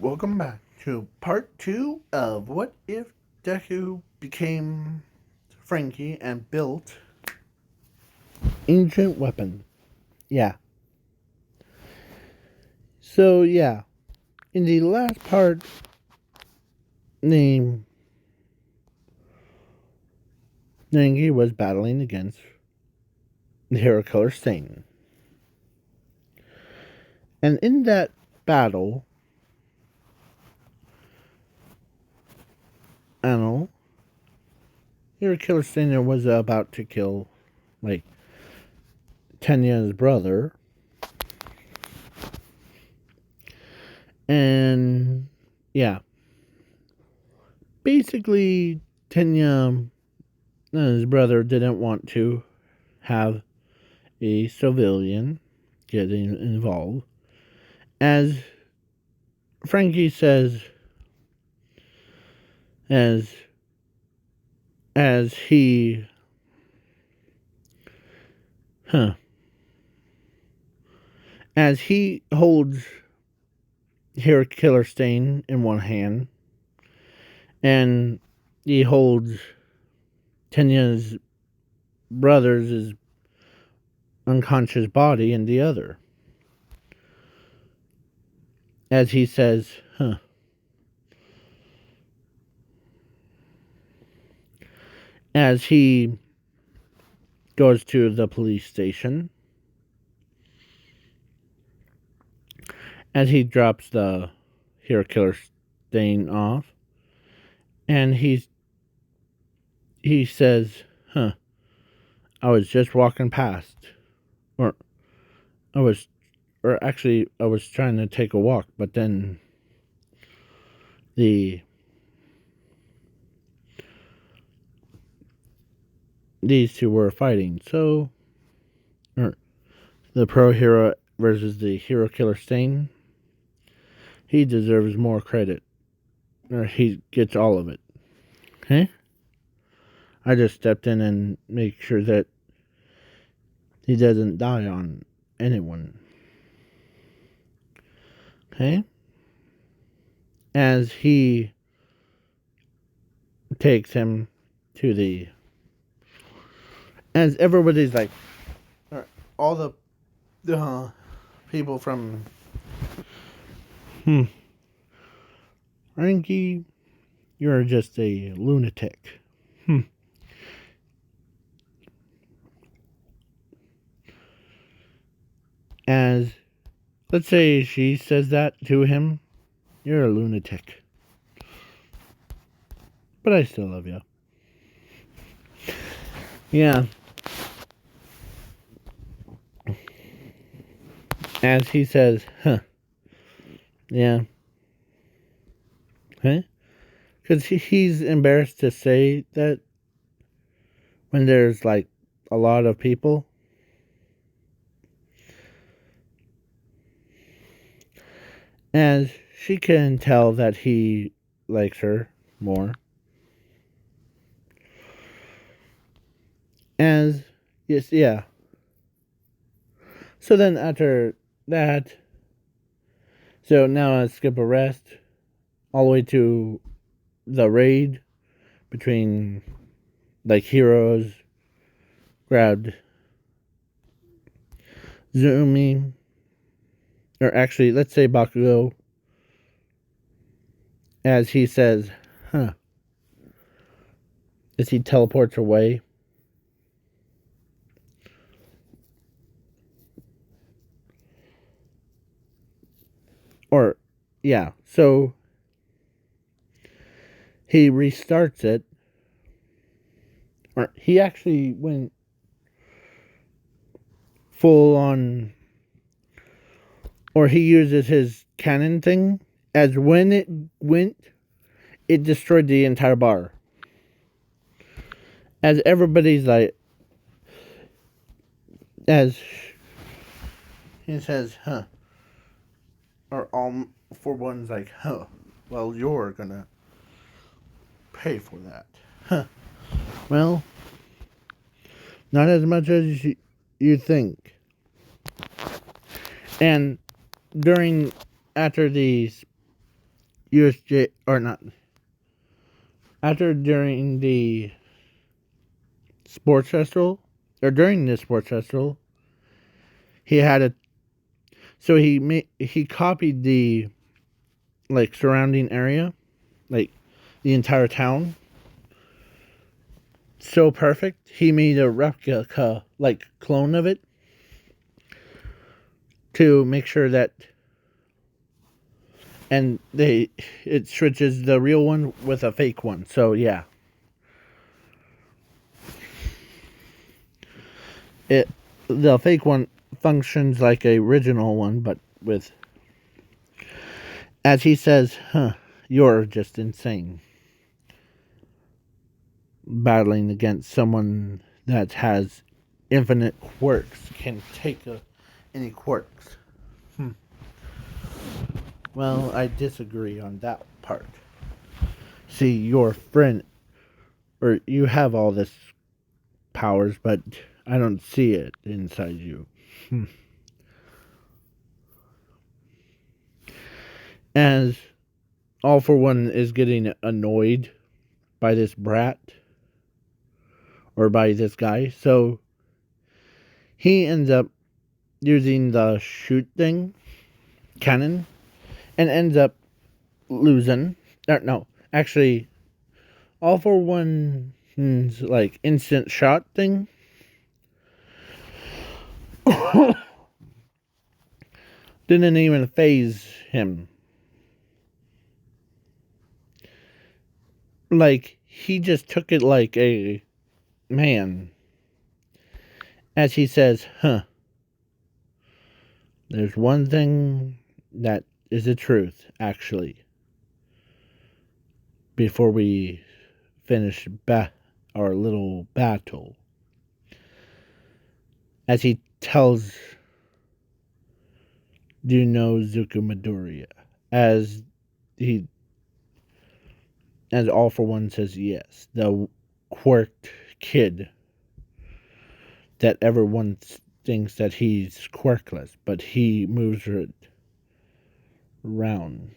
Welcome back to part 2 of What If Deku became Franky and built ancient weapon. Yeah. So, yeah. In the last part, the Nangi was battling against the Hero Killer Satan. And in that battle, I don't know, Hero Killer Satan was about to kill, like, Tenya's brother. And, yeah. Basically, Tenya and his brother didn't want to have a civilian getting involved. As Franky says, as he as he holds Hero Killer Stain in one hand, and he holds Tenya's brother's unconscious body in the other. As he says, as he goes to the police station, as he drops the Hero Killer Stain off, and he says, I was just walking past, or I was trying to take a walk, but then these two were fighting. So, the pro hero versus the Hero Killer Stain, he deserves more credit, or he gets all of it. Okay? I just stepped in and make sure that he doesn't die on anyone. Okay? As he takes him to the... As everybody's like... All the people from... Franky, you're just a lunatic. As, let's say she says that to him, you're a lunatic. But I still love you. Yeah. As he says, yeah. Okay? Because he's embarrassed to say that when there's like a lot of people. As she can tell that he likes her more. As, yes, yeah. So then after that, so now I skip a rest all the way to the raid between like heroes grabbed Zumi, or actually let's say Bakugo, as he says, as he teleports away. Or, yeah, so he restarts it. Or he actually went full on, or he uses his cannon thing, as when it went, it destroyed the entire bar. As everybody's like, as he says, or all for one's like, well, you're gonna pay for that. Well, not as much as you think. And after the USJ, or not, after during the sports festival, or during the sports festival, he had a, so he copied the, like, surrounding area, like, the entire town, so perfect, he made a replica, like, clone of it, to make sure that, and it switches the real one with a fake one, so yeah. The fake one functions like a original one, but with, as he says, you're just insane. Battling against someone that has infinite quirks, can take any quirks. Well, I disagree on that part. See, your friend, or you have all this powers, but I don't see it inside you. As All for One is getting annoyed by this brat, or by this guy, so he ends up using the shoot thing, cannon, and ends up losing. No, actually, All for One's, like, instant shot thing didn't even phase him. Like, he just took it like a man. As he says, there's one thing that is the truth, actually. Before we finish our little battle. As he tells, do you know Zuko Midoriya? As All for One says yes. The quirked kid that everyone thinks that he's quirkless, but he moves it around.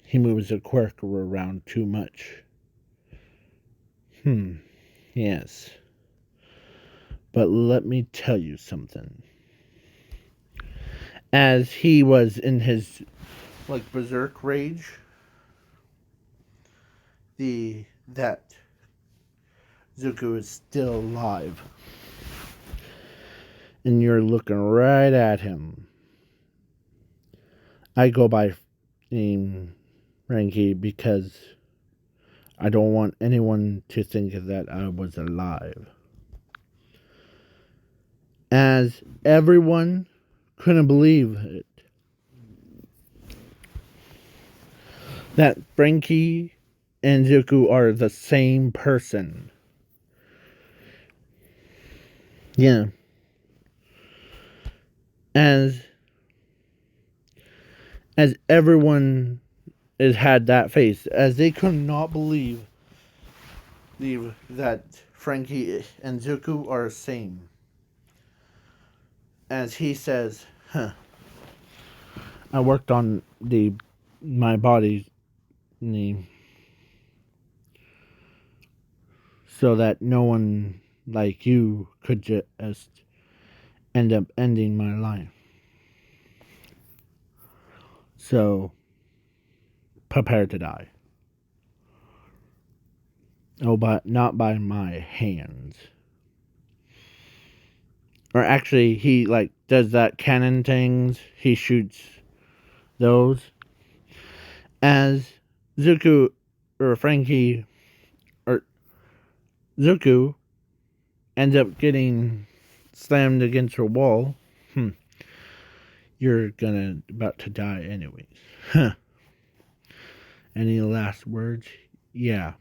He moves the quirk around too much. Yes. But let me tell you something. As he was in his, like, berserk rage, that Zuko is still alive. And you're looking right at him. I go by name Franky because I don't want anyone to think that I was alive. As everyone couldn't believe it, that Franky and Zuko are the same person. Yeah. As everyone has had that face, as they could not believe that Franky and Zuko are the same. As he says, I worked on my body so that no one like you could just end up ending my life. So, prepare to die. Oh, but not by my hands. Or actually, he, like, does that cannon things. He shoots those. As Zuko, or Franky, or Zuko ends up getting slammed against a wall. You're about to die anyways. Any last words? Yeah.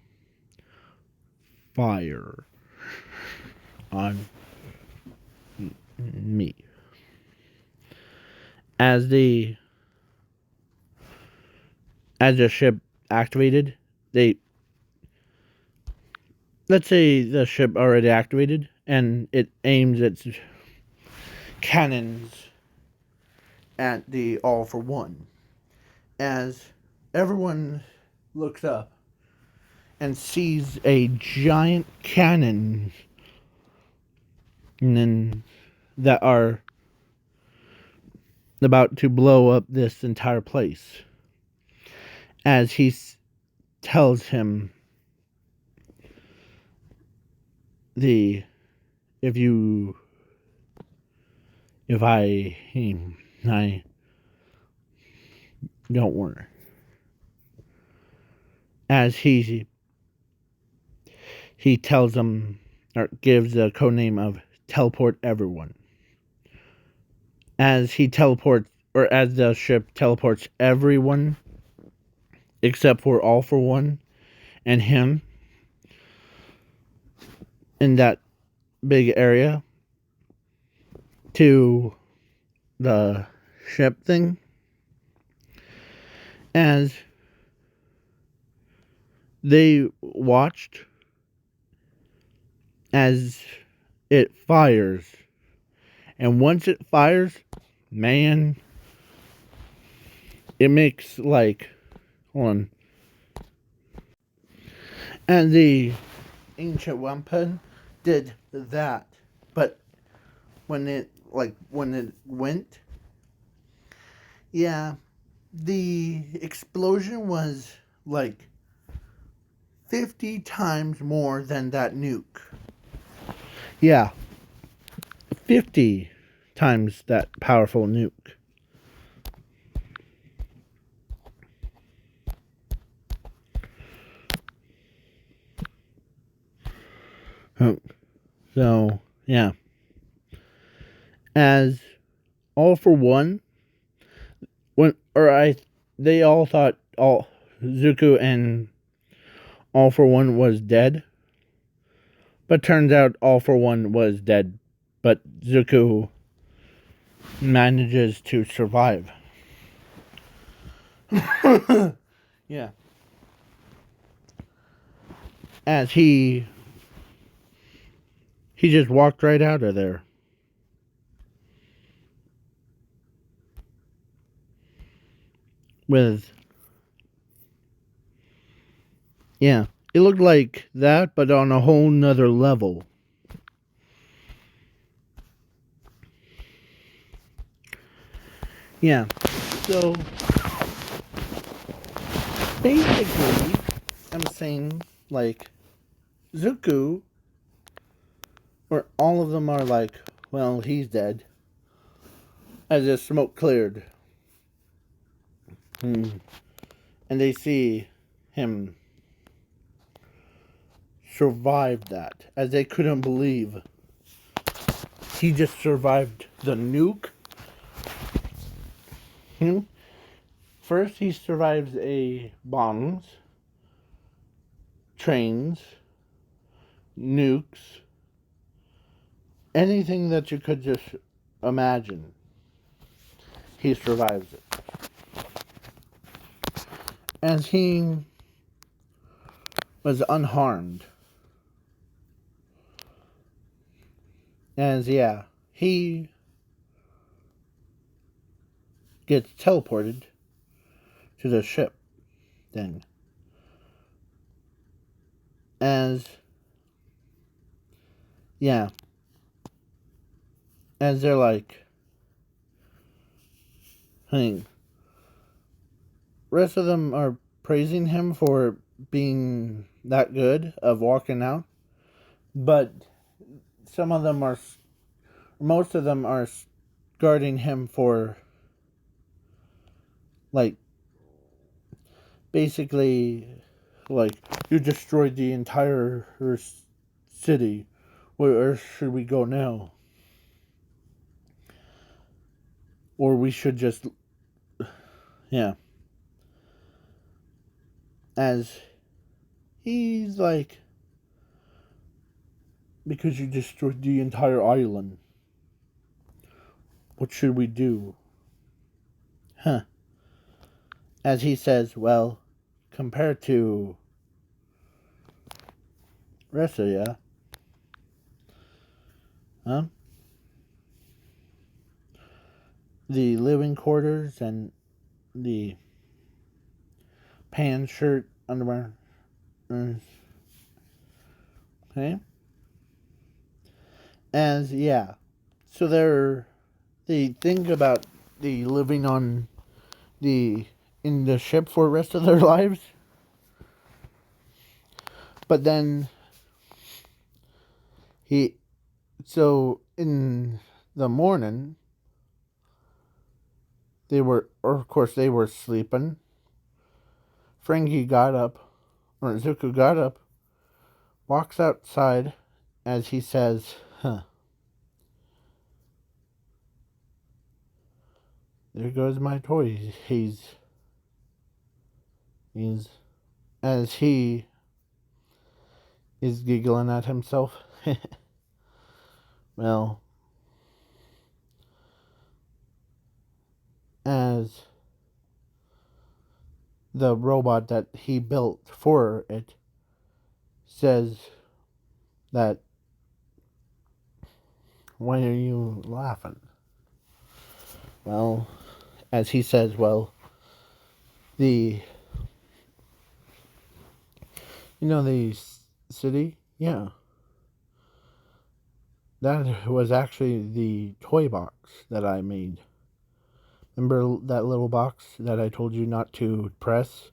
Fire on me. As the ship activated, let's say the ship already activated and it aims its cannons at the All for One. As everyone looks up and sees a giant cannon and then that are about to blow up this entire place. As he tells him the if I don't worry. As he tells them or gives the code name of teleport everyone. As he teleports or as the ship teleports everyone except for All for One and him in that big area to the ship thing. As they watched as it fires. And once it fires, man, it makes like, hold on. And the ancient weapon did that. But when it went, yeah, the explosion was like 50 times more than that nuke. Yeah, 50 times that powerful nuke. So, yeah. As All for One, they all thought Zuko and All for One was dead. But turns out All for One was dead. But Zuko manages to survive. Yeah. As he just walked right out of there. With, yeah, it looked like that, but on a whole nother level. Yeah, so basically, I'm saying, like, Zuko, or all of them are like, well, he's dead. As the smoke cleared. And they see him survive that, as they couldn't believe he just survived the nuke. First, he survives bombs, trains, nukes, anything that you could just imagine. He survives it. As he was unharmed. As, yeah, he gets teleported to the ship thing. As, yeah, as they're like, hey, rest of them are praising him for being that good of walking out, but most of them are guarding him for, like, basically, like, you destroyed the entire city. Where should we go now? Or we should just, yeah. As he's like, because you destroyed the entire island. What should we do? Huh. As he says, well, compared to rest of ya, huh? The living quarters and the pants, shirt, underwear. Okay? As, yeah. So they think about the living on the in the ship for the rest of their lives. But then he so in the morning of course they were sleeping. Franky got up, or Zuko got up, walks outside as he says, "Huh, there goes my toy." He's as he is giggling at himself. Well, as the robot that he built for it says that, why are you laughing? Well, as he says, well, the the city, yeah, that was actually the toy box that I made. Remember that little box that I told you not to press?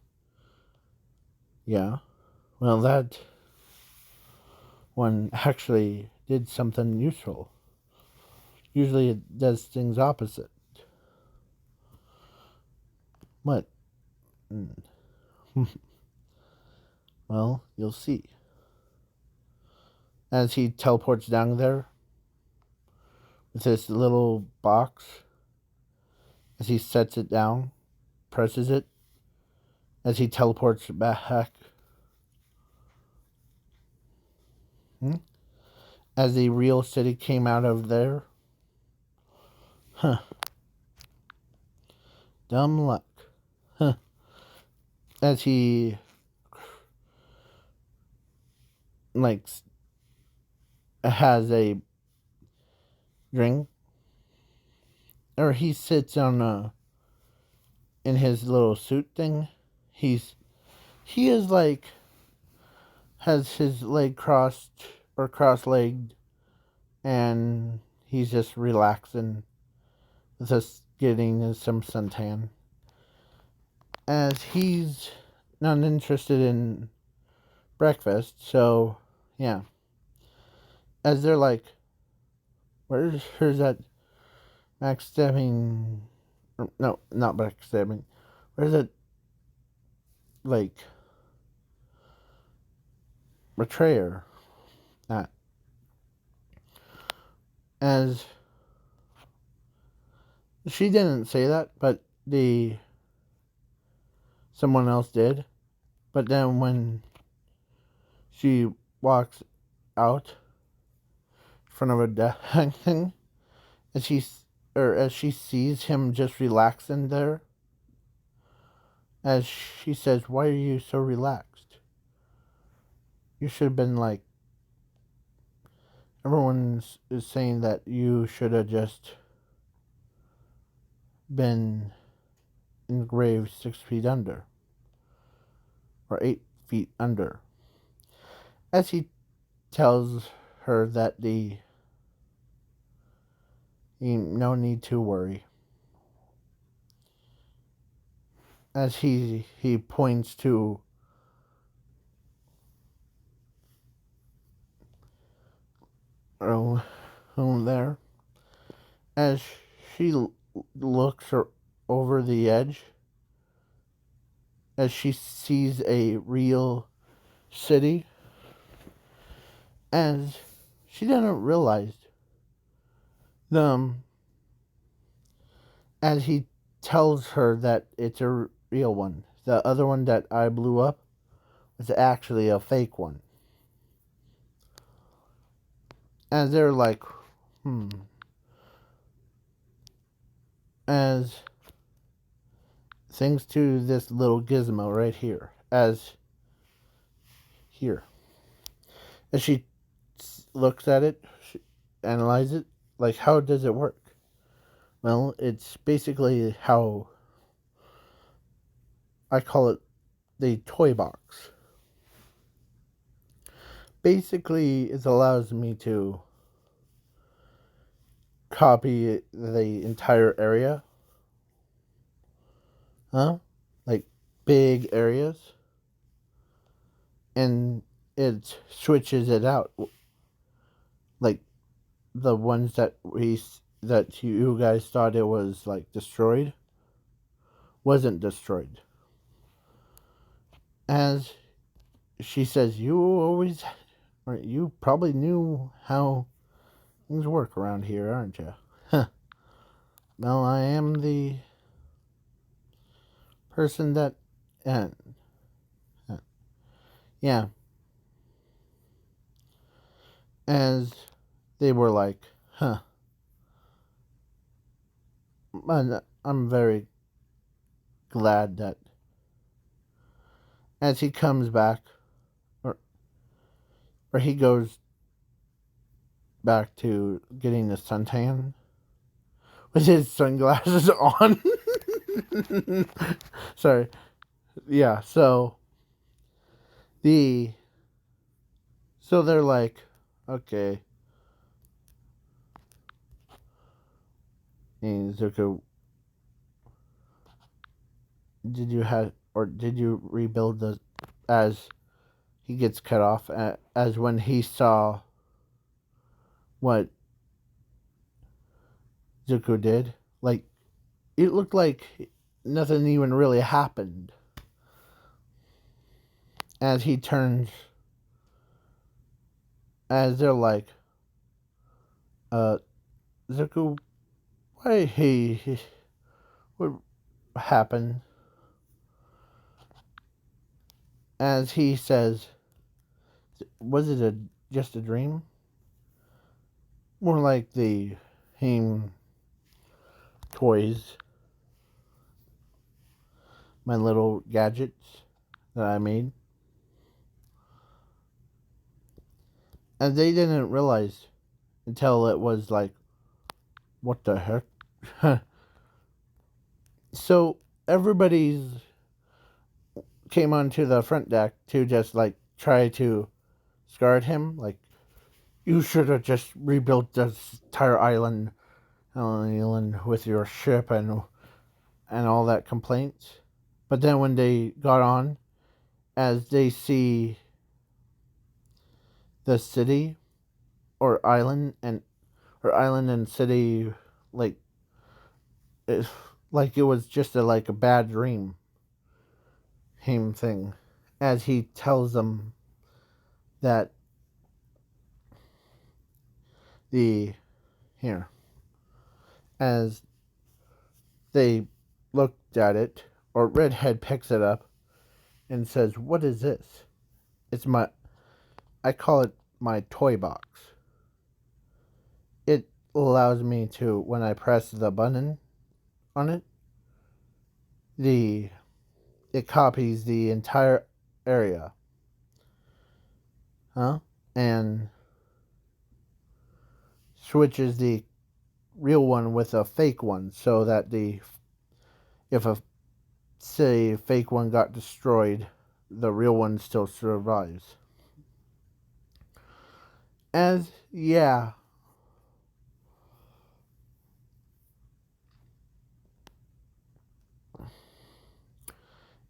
Yeah. Well, that one actually did something useful. Usually it does things opposite. What? Well, you'll see. As he teleports down there with this little box, as he sets it down, presses it, as he teleports back, as the real city came out of there. Huh. Dumb luck. Huh. As he, like, has a drink, or he sits on in his little suit thing. He is like, has his leg crossed or cross-legged, and he's just relaxing, just getting some suntan. As he's not interested in breakfast, so yeah. As they're like, where's that backstabbing? No, not backstabbing. Where's that, like, betrayer at? As she didn't say that, but someone else did. But then when she walks out in front of a desk thing, as she sees him just relaxing there, as she says, "Why are you so relaxed? You should have been like." Everyone is saying that you should have just been in the grave 6 feet under, or 8 feet under. As he tells her that no need to worry. As he points to there, as she looks over the edge, as she sees a real city, as she didn't realize them, as he tells her that it's a real one. The other one that I blew up was actually a fake one. As they're like, as thanks to this little gizmo right here, as she looks at it, she analyzes it, like, how does it work? Well, it's basically how I call it the toy box. Basically, it allows me to copy the entire area. Huh? Like big areas. And it switches it out. Like the ones that you guys thought it was like destroyed wasn't destroyed. As she says, you probably knew how things work around here, aren't you? Huh. Well, I am the person that, uh, uh, yeah. As they were like, huh. I'm very glad that as he comes back, or or he goes back to getting the suntan with his sunglasses on. Sorry. Yeah, the so they're like, okay, and Zuko, did you rebuild the as he gets cut off as when he saw what Zuko did? Like it looked like nothing even really happened. As he turns, as they're like, uh, Zuko, why what happened? As he says, was it just a dream? More like the him toys, my little gadgets that I made. And they didn't realize until it was like, what the heck? So everybody's came onto the front deck to just like try to scarred him. Like, you should have just rebuilt this entire island with your ship and all that complaints. But then when they got on, as they see the city or island and city, like it, like it was just like a bad dream him thing, as he tells them that the here as they looked at it, or Redhead picks it up and says, "What is this?" It's I call it my toy box. It allows me to, when I press the button on it, the it copies the entire area, huh? And switches the real one with a fake one, so that the if a say fake one got destroyed, the real one still survives. As yeah,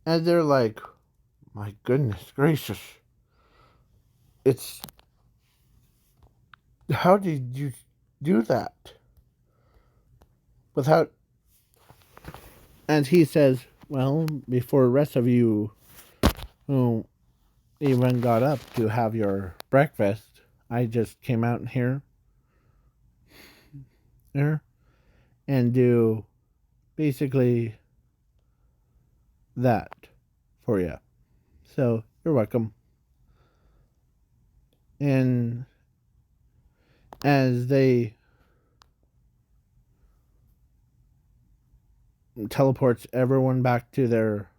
and they're like, my goodness gracious, it's how did you do that without? And he says, well, before the rest of you who even got up to have your breakfast, I just came out here and do basically that for you. So you're welcome. And as they teleports everyone back to their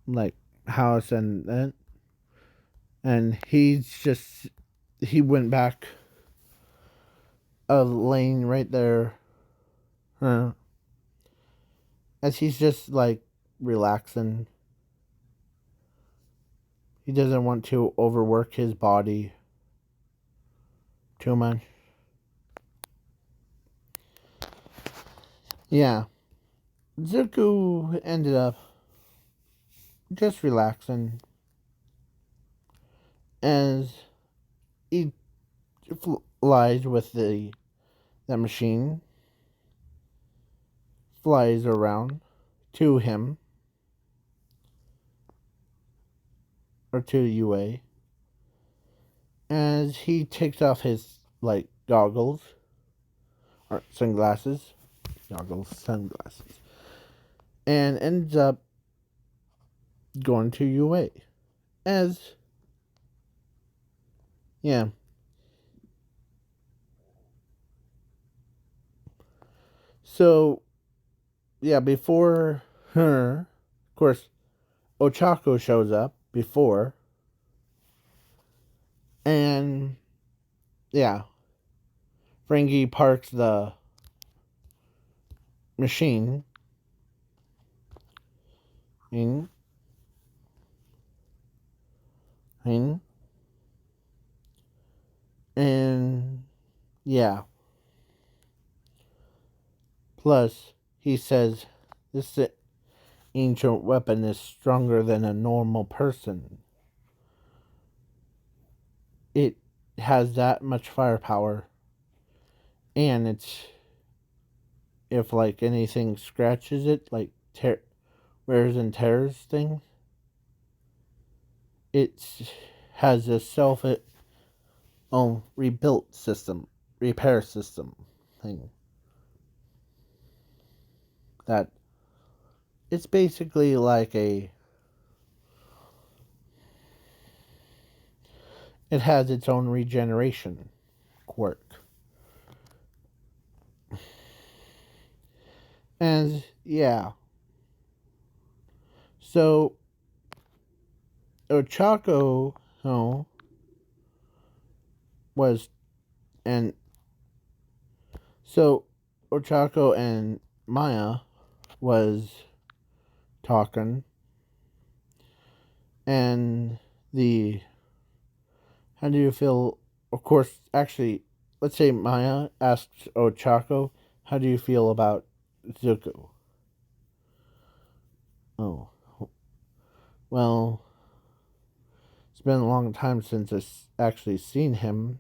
like house, and he went back a lane right there, as he's just like relaxing, He doesn't want to overwork his body too much. Yeah. Zuko ended up just relaxing as he flies with the machine, flies around to him or to UA as he takes off his goggles or sunglasses, and ends up going to UA as yeah. So yeah, before her, of course, Ochako shows up before, and yeah, Franky parks the machine in, and yeah. Plus, he says this ancient weapon is stronger than a normal person. It has that much firepower, and it's if anything scratches it, wears and tears things, it has a self own repair system thing. That it's basically it has its own regeneration quirk. And yeah. So Ochako was and so Ochako and Maya was talking, and how do you feel? Of course, actually, let's say Maya asks Ochako, how do you feel about Zuko? Oh, well, it's been a long time since I've actually seen him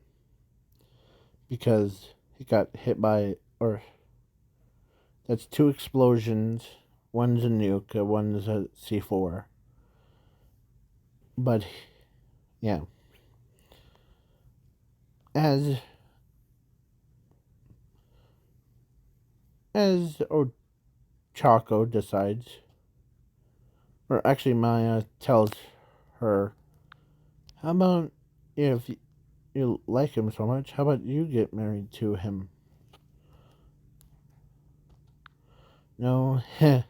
because he got hit by, or that's two explosions. One's a nuke, one's a C4. But, yeah. As Ochako decides, or actually Maya tells her, how about if you like him so much, how about you get married to him? No,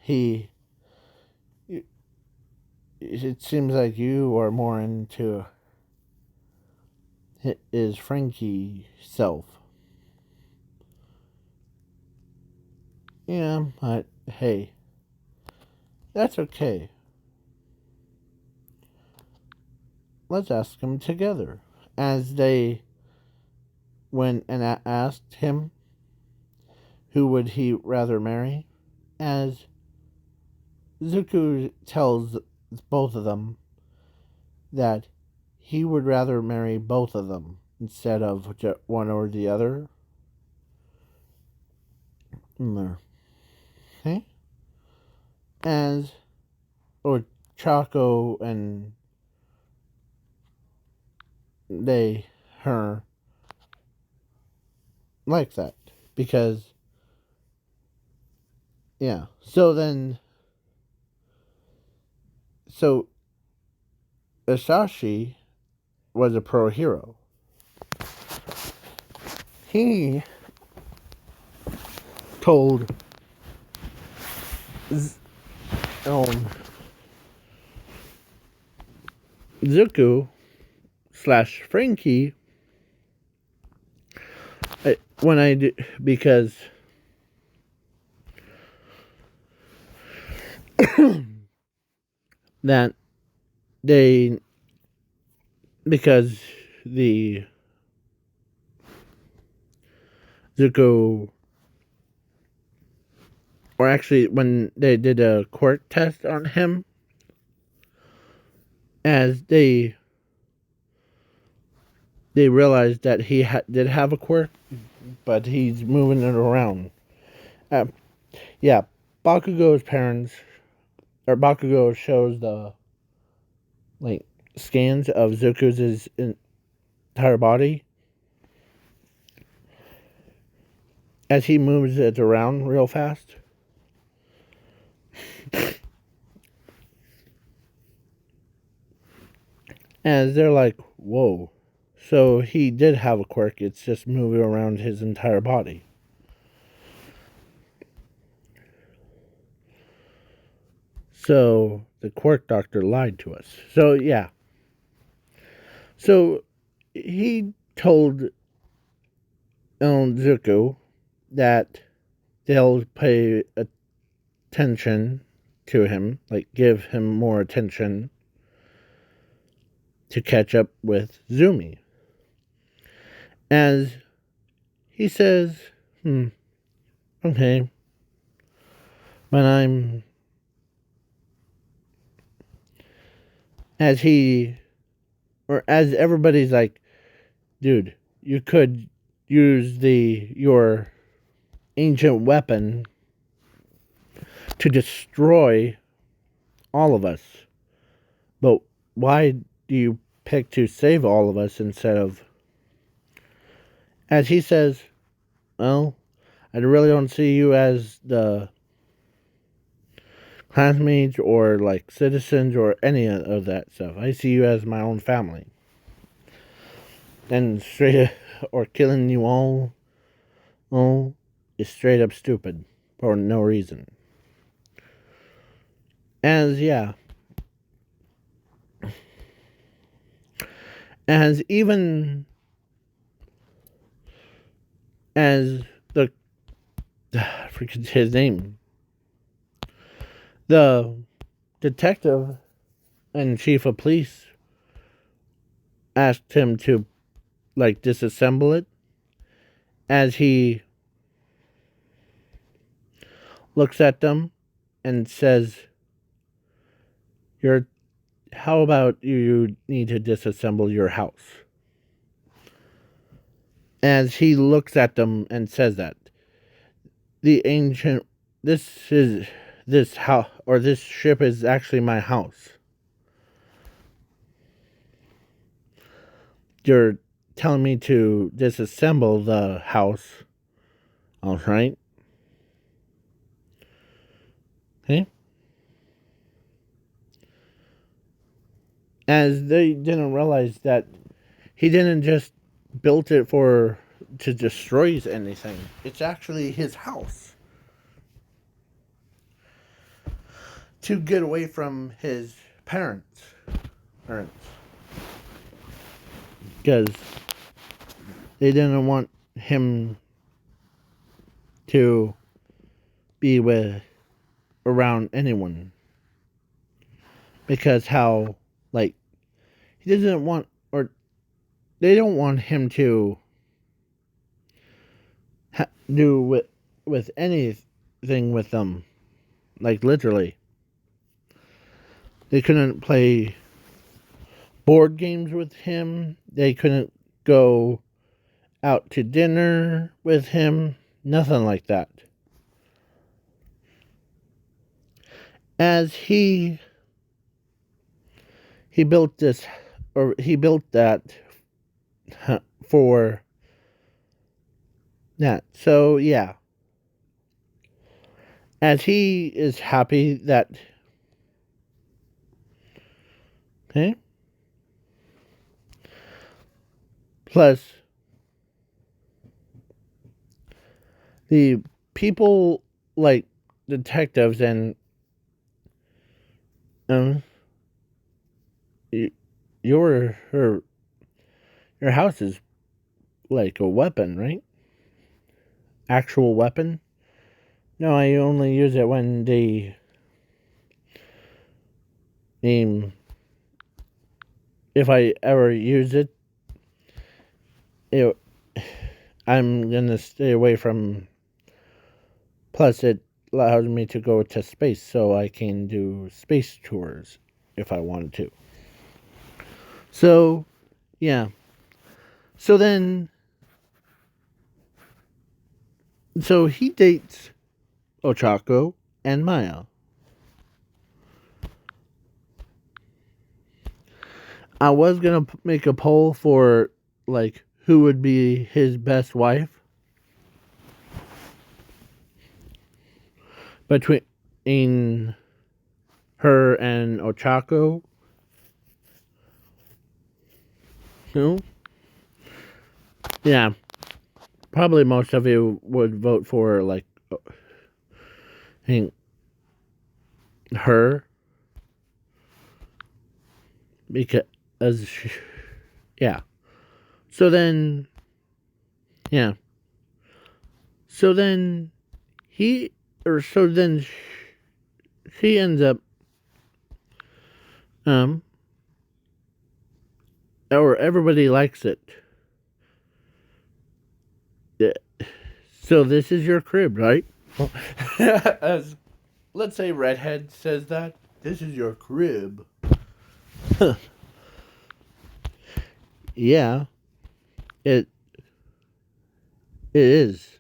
he. It seems like you are more into his Frankie self. Yeah, but hey, that's okay. Let's ask him together. As they went and asked him who would he rather marry, as Zuko tells both of them that he would rather marry both of them instead of one or the other. Okay? As Chaco and her like that. Because, yeah. So Asashi was a pro hero. He told Zuko / Frankie when I do, because that they because the Zuko, or actually when they did a quirk test on him, as they realized that he did have a quirk, but he's moving it around. Uh, yeah, Bakugo's parents, or Bakugo shows the like scans of Zuko's entire body as he moves it around real fast. As they're like, whoa. So he did have a quirk, it's just moving around his entire body. So the quirk doctor lied to us. So yeah. So he told Zuko that they'll pay attention to him, like give him more attention to catch up with Zumi. As he says, okay, but as he, or as everybody's like, dude, you could use your ancient weapon to destroy all of us. But why do you pick to save all of us instead of, as he says, well, I really don't see you as the classmates or like citizens or any of that stuff. I see you as my own family. And straight or killing you all is straight up stupid for no reason. As yeah. As even as the I forget his name. The detective and chief of police asked him to like disassemble it, as he looks at them and says, "You're how about you need to disassemble your house?" As he looks at them and says that, the ancient this house, or this ship is actually my house. You're telling me to disassemble the house, all right? Okay. As they didn't realize that he didn't just build it for to destroy anything. It's actually his house to get away from his parents. Because they didn't want him to be with around anyone, because how like he doesn't want, or they don't want him to do with anything with them, like literally they couldn't play board games with him, they couldn't go out to dinner with him, nothing like that. As he built this, or he built that for that. So yeah, as he is happy that, okay, plus the people like detectives and um your your house is like a weapon, right? Actual weapon. No, I only use it when they aim if I ever use it, it I'm gonna stay away from. Plus, it allows me to go to space, so I can do space tours if I wanted to. So, yeah. So then, so he dates Ochako and Maya. I was gonna make a poll for like who would be his best wife between her and Ochako. No, yeah, probably most of you would vote for like I think her because yeah. So then yeah. So then he or so then she ends up um or everybody likes it. Yeah. So this is your crib, right? As let's say redhead says that this is your crib. Yeah, it it is.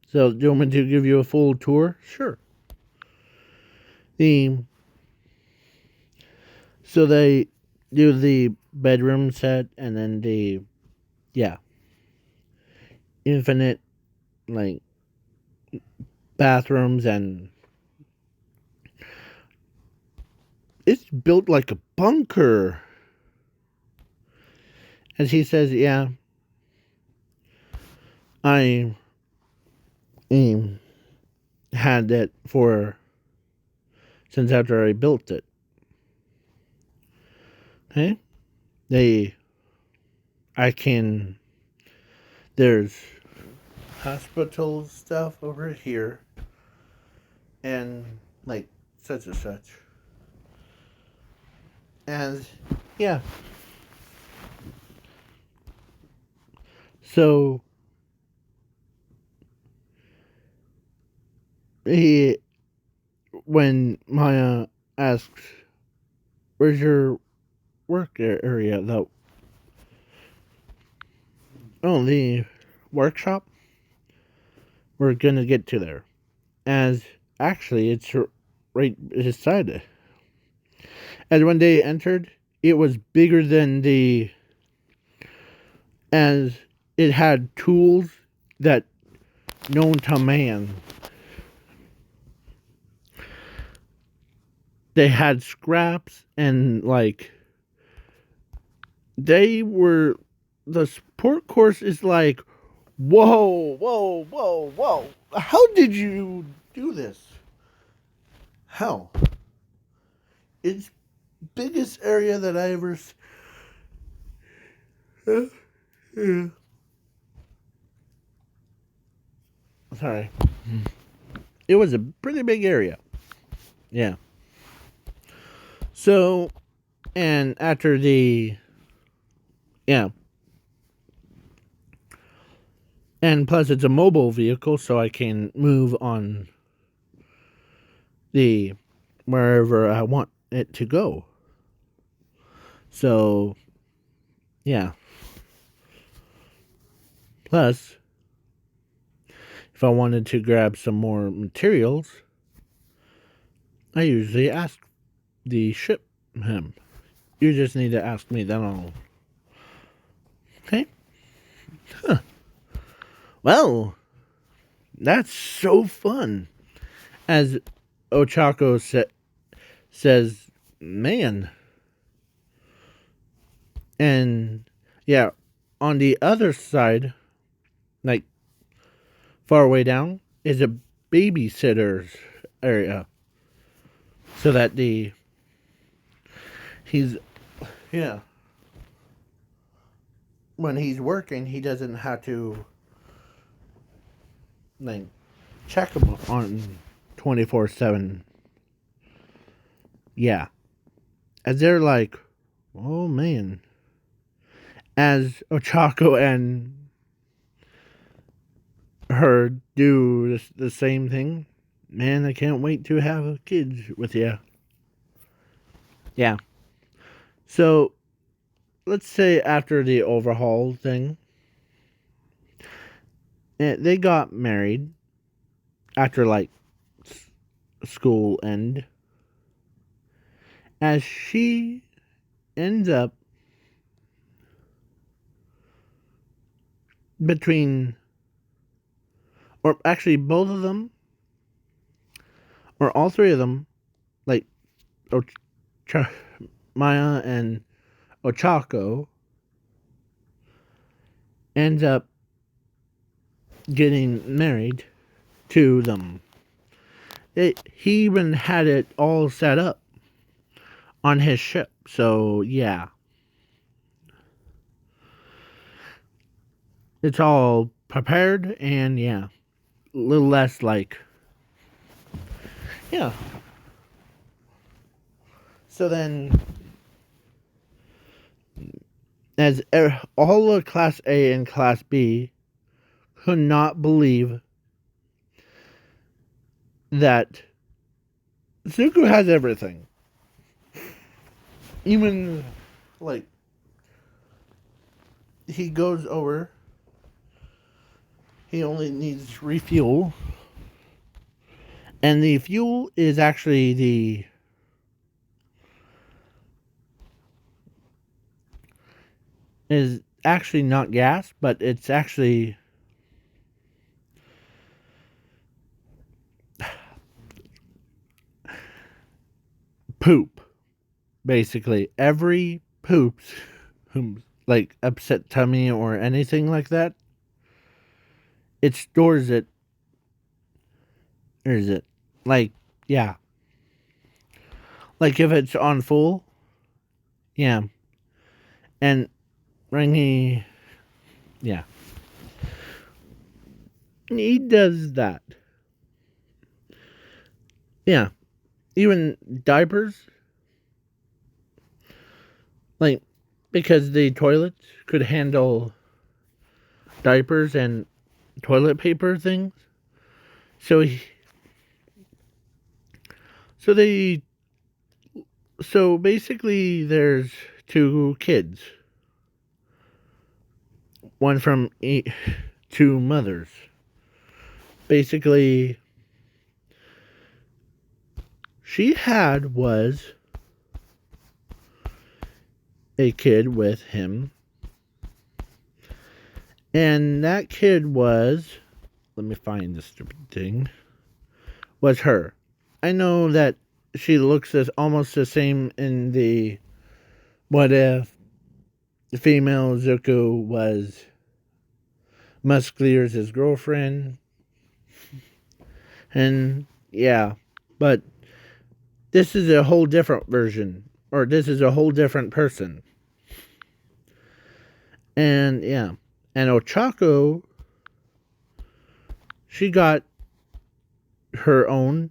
So do you want me to give you a full tour? Sure. The so they do the bedroom set and then the yeah infinite like bathrooms and it's built like a bunker. And he says, "Yeah, I had it for since after I built it." Okay, they I can. There's hospital stuff over here, and like such and such, and yeah. So he when Maya asks, "Where's your work area?" The workshop. We're gonna get to there. As actually, it's right beside it. As when they entered, it was bigger than the. As it had tools that known to man. They had scraps and like they were the support course is like whoa, whoa, whoa, whoa. How did you do this? How? It's biggest area that I ever sorry. It was a pretty big area. Yeah. So and after the yeah. And plus it's a mobile vehicle so I can move on the wherever I want it to go. So yeah. Plus if I wanted to grab some more materials, I usually ask the ship him. You just need to ask me, then I'll. Okay? Huh. Well, that's so fun. As Ochako says, man. And yeah, on the other side, like far way down, is a babysitter's area. So that he's, yeah. When he's working, he doesn't have to, like, check him on 24/7. Yeah. As they're like Oh man. As Ochako and her do the same thing, man, I can't wait to have kids with you. Yeah. So, let's say after the overhaul thing, they got married after like school end. As she ends up between, or actually both of them, or all three of them, like Maya and Ochako, ends up getting married to them. He even had it all set up on his ship, so yeah. It's all prepared, and yeah. A little less like, yeah. So then, as all of Class A and Class B could not believe that Zuko has everything. Even, like, he goes over, he only needs refuel, and the fuel is actually is actually not gas, but it's actually poop. Basically, every poops, like upset tummy or anything like that, it stores it. Or is it like, yeah, like if it's on full, yeah, and Rangy, yeah, he does that. Yeah, even diapers, like, because the toilet could handle diapers and toilet paper things. So so they, so basically, there's two kids, one from two mothers. Basically, she was a kid with him, and that kid was, let me find this stupid thing, was her. I know that she looks as almost the same in the what if the female Zuko was Musclear's his girlfriend, and yeah, but this is a whole different version, or this is a whole different person. And yeah, and Ochako, she got her own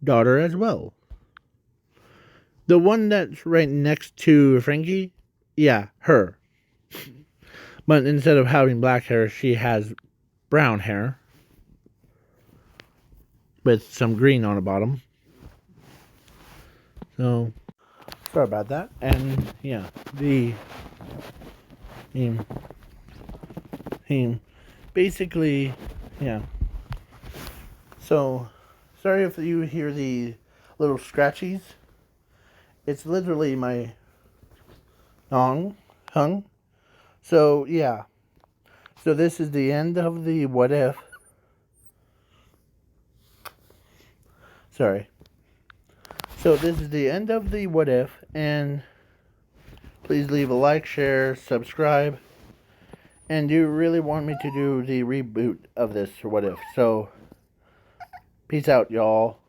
daughter as well. The one that's right next to Franky, yeah, her. But instead of having black hair, she has brown hair with some green on the bottom. So, sorry about that. And yeah, he basically, yeah. So, sorry if you hear the little scratchies. It's literally my hung. So, yeah. So, this is the end of the what if. Sorry. So, this is the end of the what if, and please leave a like, share, subscribe. And do you really want me to do the reboot of this or what if? So, peace out, y'all.